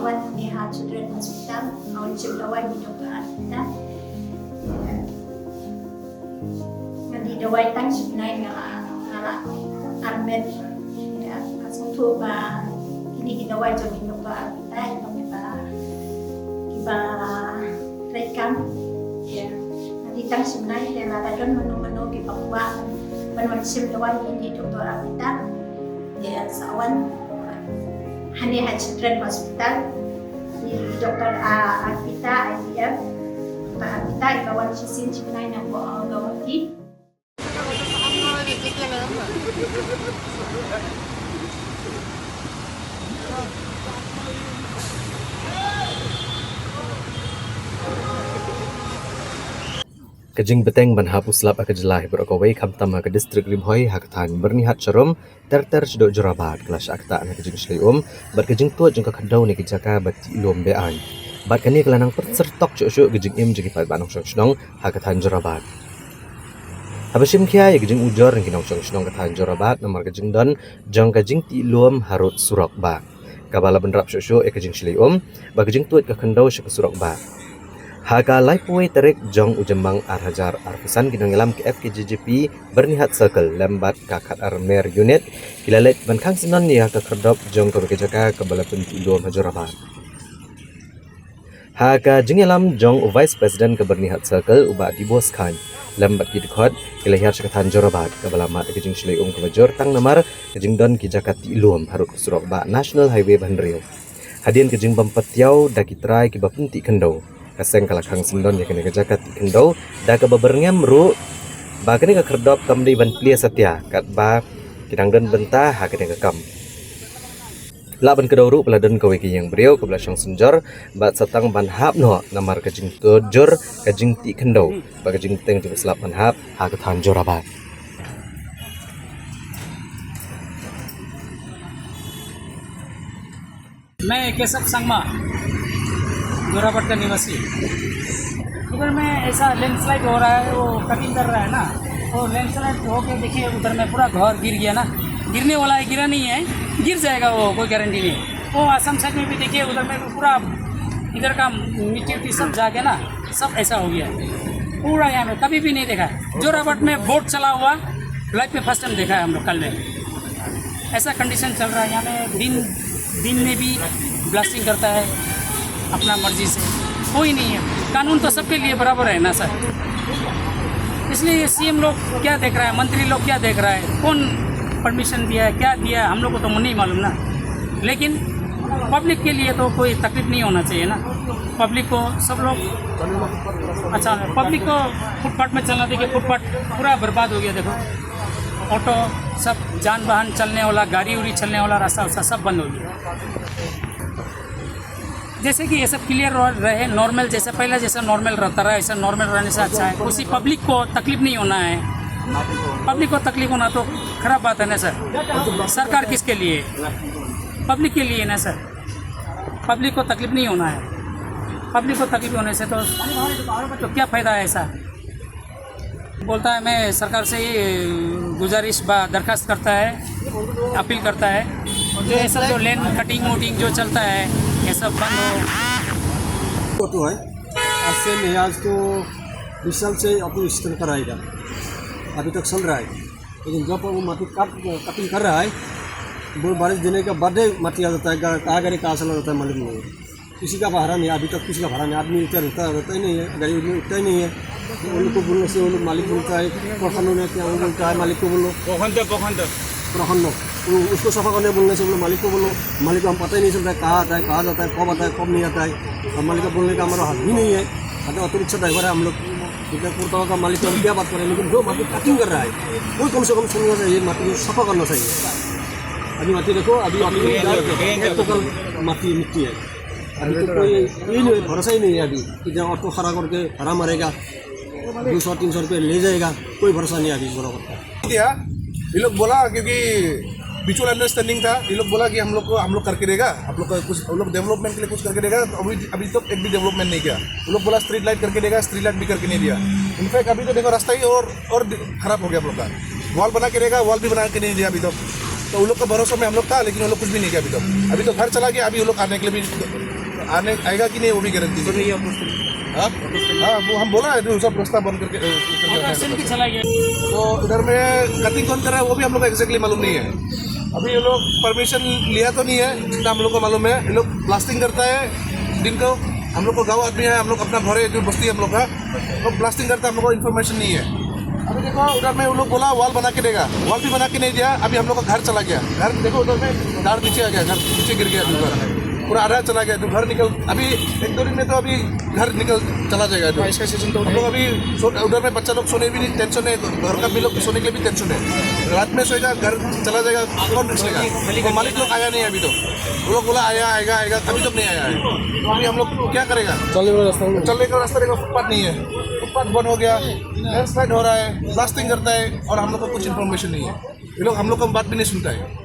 awan Neha Children Hospital, awan Cimdawai di Dr. Arvita. Di dawai tang sebenarnya ngala armet ya langsung tuh ba ini kita dawai jadi Dr. Arvita itu kita rekam ya nanti tang sebenarnya yang latakan menu-menu di Papua penuh Cimdawai di Dr. Arvita ya sawan Neha Children Hospital di Dr. Arvita IVF Dr. Arvita ikawan sisin sebenarnya gawati Kajing beteng ban hapus lap aka jelai berokawai kamtama ke distrik Rimhoi hakatan bernihat cerum ter cedok jurabat kelas akta na kajing selium bat kajing tua jengka kadau ni kejaka bat ilom bean bat kani kelanang persertok cuk kajing im jegi pat banong song hakatan jurabat Habashim kia ya kajing ujor yang kinong song katan jurabat namar kajing don jang kajing ti ilom harut surok ba kabala benrap cuk kajing selium bat kajing tua ke kendau syuk surok ba Haga laipoi terik jong ujembang arhajar arfisan kinong ilam ke FKJJP bernihat circle lembat kakat armer unit kilalet bankang senon ya ke kerdop jong ke bekejaka ke bala penti ilom hajurabat. Haga jengilam jong vice president ke bernihat circle uba diboskan lembat kidikot kilahir syakatan jurabat ke bala mat kejing shlei ke bajor tang namar kejing don kijakat ilom harut surok ba national highway bandrio. Hadian kejing bampatiau dakitrai ki bapenti kendau. Kaseng kalakang sendon ya kena kejakat kendau dah ke beberngam ru ba kena ke kerdop kamdi ban plia satya kat ba kidang dan bentah ha kena ke kam la ban kedau ru peladan ke wiki yang beriau ke belasang senjor ba satang ban hap no namar kajing tojor kajing ti kendau ba kajing teng tu selap ban hap ha ke tanjor abat मैं केशव संगमा जोराबाट का निवासी इधर में ऐसा landslide हो रहा है वो कटिंग कर रहा है ना वो लैंडस्लाइड होके देखिए उधर में पूरा घर गिर गया ना गिरने वाला है गिरा नहीं है गिर जाएगा वो कोई गारंटी नहीं वो आसाम साइड में भी देखिए उधर में पूरा इधर का मिट्टी सब जाके ना सब ऐसा हो गया पूरा यहाँ में कभी भी नहीं देखा जोराबाट में बोट चला हुआ लाइफ में फर्स्ट टाइम देखा है हम लोग कल में ऐसा कंडीशन चल रहा है यहाँ में दिन में भी ब्लास्टिंग करता है अपना मर्जी से कोई नहीं है कानून तो सबके लिए बराबर है ना सर इसलिए सीएम लोग क्या देख रहा है मंत्री लोग क्या देख रहा है कौन परमिशन दिया है क्या दिया है हम लोग को तो नहीं मालूम ना लेकिन पब्लिक के लिए तो कोई तकलीफ नहीं होना चाहिए ना पब्लिक को सब लोग अच्छा पब्लिक को फुटपाथ में चलना देखिए फुटपाथ पूरा बर्बाद हो गया देखो ऑटो सब जान वाहन चलने वाला गाड़ी उड़ी चलने वाला रास्ता वास्ता सब बंद हो गया जैसे कि ये सब क्लियर रहे नॉर्मल जैसे पहले जैसा नॉर्मल रहता रहा ऐसा नॉर्मल रहने से अच्छा है उसी पब्लिक को तकलीफ नहीं होना है पब्लिक को तकलीफ होना तो खराब बात है ना सर सरकार किसके लिए पब्लिक के लिए ना सर पब्लिक को तकलीफ नहीं होना है पब्लिक को तकलीफ होने से तो क्या फ़ायदा है ऐसा बोलता है मैं सरकार से ये गुजारिश दरखास्त करता है अपील करता है जो ये सब जो लैंड कटिंग वोटिंग जो चलता है ये सब बंद हो तो है आज से नहीं आज तो 20 साल से अपनी स्थिति कराएगा अभी तक चल रहा है लेकिन जब वो माटी कटिंग कर रहा है वो बारिश देने के बाद माटी आ जाता है कहाँ गाड़ी कहाँ चला जाता है मालूम नहीं किसी का भाड़ा नहीं अभी तक किसी का भाड़ा नहीं आदमी इतना रहता ही नहीं है गाड़ी उठता ही नहीं है उन लोग को बोलने से वो लोग मालिक बोलता है प्रखंड ने क्या बोलता है मालिक को बोलो प्रखंड उसको सफा करने बोलने से बोलो मालिक को बोलो मालिक को हम पता ही नहीं चलता है कहाँ आता है कहाँ जाता है कब आता है कब नहीं आता है और मालिक का बोलने का हमारा हाथ भी नहीं है अगर ऑटो रिक्शा ड्राइवर है हम लोग इतना पुरतवा का मालिक को हम क्या बात करें लेकिन जो माटी कटिंग कर रहा है वो कम से कम सुनना चाहिए माटी को सफा करना चाहिए अभी माटी देखो अभी तो कल माटी मिट्टी है अभी तो कोई नहीं भरोसा ही नहीं है अभी कि जहाँ ऑटो खड़ा करके हरा मारेगा 200-300 रुपये ले जाएगा कोई भरोसा नहीं है अभी बराबर क्या ये लोग बोला क्योंकि म्यूचुअल अंडरस्टैंडिंग था ये लोग बोला कि हम लोग करके देगा आप लोग कुछ हम लोग डेवलपमेंट के लिए कुछ करके देगा तो अभी तो एक भी डेवलपमेंट नहीं किया वो लोग बोला स्ट्रीट लाइट करके देगा स्ट्रीट लाइट भी करके नहीं दिया इनफैक्ट अभी तो देखो रास्ता ही और खराब हो गया आप लोग का वॉल बना के देगा वॉल भी बना के नहीं दिया अभी तो उन लोग का भरोसा में हम लोग था लेकिन वो लोग कुछ भी नहीं किया अभी तो घर चला गया अभी वो लोग आने के लिए भी आने आएगा कि नहीं वो भी गारंटी नहीं है। हाँ हाँ, वो हम बोला है जो सब रास्ता बंद करके ऑपरेशन की चला गया। तो इधर में कटिंग कौन कर रहा है वो भी हम लोग को एग्जैक्टली मालूम नहीं है। अभी ये लोग परमिशन लिया तो नहीं है, जितना हम लोग को मालूम है। ये लोग ब्लास्टिंग करता है दिन को, हम लोग को गाँव आदमी है, हम लोग अपना घर है जो बस्ती है हम लोग का, तो ब्लास्टिंग करता है, हम लोग को इन्फॉर्मेशन नहीं है। अभी देखो उधर में वो लोग बोला वॉल बना के देगा, वॉल भी बना के नहीं दिया। अभी हम लोग का घर चला गया, घर देखो उधर में दार नीचे आ गया, घर नीचे गिर गया, घर पूरा आधा चला गया। तो घर निकल अभी 1-2 दिन में तो अभी घर निकल चला जाएगा। तो इसका सीजन तो हम लोग अभी उधर में बच्चा लोग सोने भी नहीं टेंशन है, घर का भी लोग सोने के लिए भी टेंशन है। रात में सोएगा, घर चला जाएगा, कौन रिक्सेगा? तो मालिक लोग आया नहीं है अभी तो, वो लोग बोला आया आएगा आएगा, अभी तक नहीं आया है। तो अभी हम लोग क्या करेगा? चलने का रास्ता देखो, फुटपाथ नहीं है, फुटपाथ बंद हो गया, लैंडस्लाइड हो रहा है, ब्लास्टिंग करता है और हम लोग को कुछ इन्फॉर्मेशन नहीं है। ये लोग हम लोग का बात भी नहीं सुनता है।